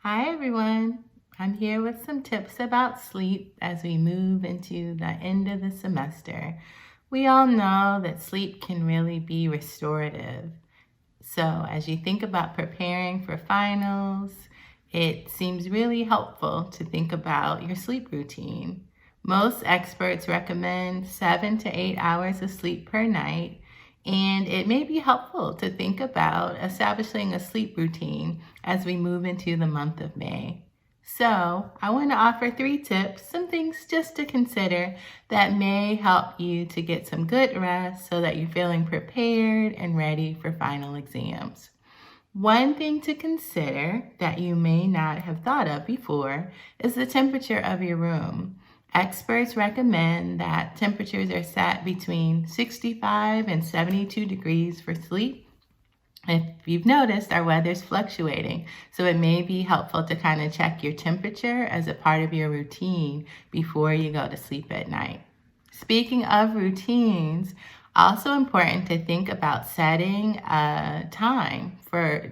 Hi everyone. I'm here with some tips about sleep as we move into the end of the semester. We all know that sleep can really be restorative. So as you think about preparing for finals, it seems really helpful to think about your sleep routine. Most experts recommend 7 to 8 hours of sleep per night, and it may be helpful to think about establishing a sleep routine as we move into the month of May. So I want to offer 3 tips, some things just to consider that may help you to get some good rest so that you're feeling prepared and ready for final exams. One thing to consider that you may not have thought of before is the temperature of your room. Experts recommend that temperatures are set between 65 and 72 degrees for sleep. If you've noticed, our weather's fluctuating, so it may be helpful to kind of check your temperature as a part of your routine before you go to sleep at night. Speaking of routines, also important to think about setting a time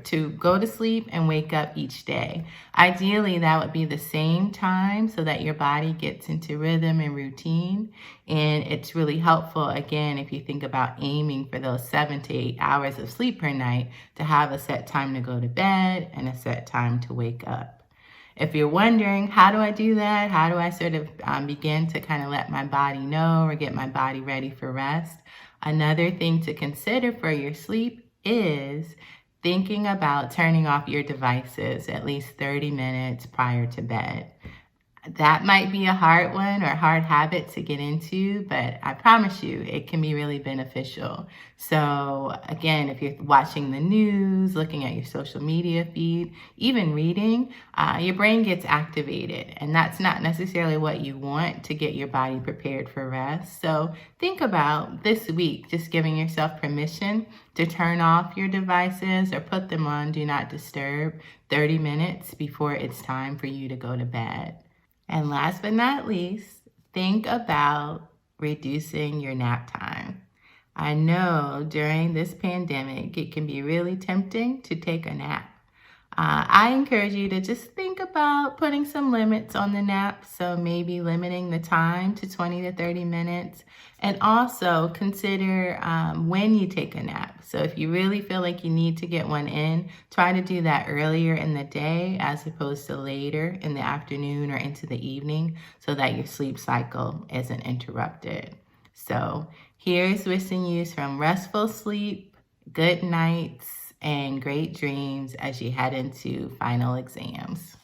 to go to sleep and wake up each day. Ideally, that would be the same time so that your body gets into rhythm and routine. And it's really helpful, again, if you think about aiming for those 7 to 8 hours of sleep per night, to have a set time to go to bed and a set time to wake up. If you're wondering, how do I do that? How do I sort of begin to kind of let my body know or get my body ready for rest? Another thing to consider for your sleep is thinking about turning off your devices at least 30 minutes prior to bed. That might be a hard one or a hard habit to get into, but I promise you it can be really beneficial. So again, if you're watching the news, looking at your social media feed, even reading, your brain gets activated, and that's not necessarily what you want to get your body prepared for rest. So think about this week, just giving yourself permission to turn off your devices or put them on Do Not Disturb 30 minutes before it's time for you to go to bed. And last but not least, think about reducing your nap time. I know during this pandemic, it can be really tempting to take a nap. I encourage you to just think about putting some limits on the nap. So maybe limiting the time to 20 to 30 minutes. And also consider when you take a nap. So if you really feel like you need to get one in, try to do that earlier in the day as opposed to later in the afternoon or into the evening so that your sleep cycle isn't interrupted. So here's wishing you some restful sleep, good nights, and great dreams as you head into final exams.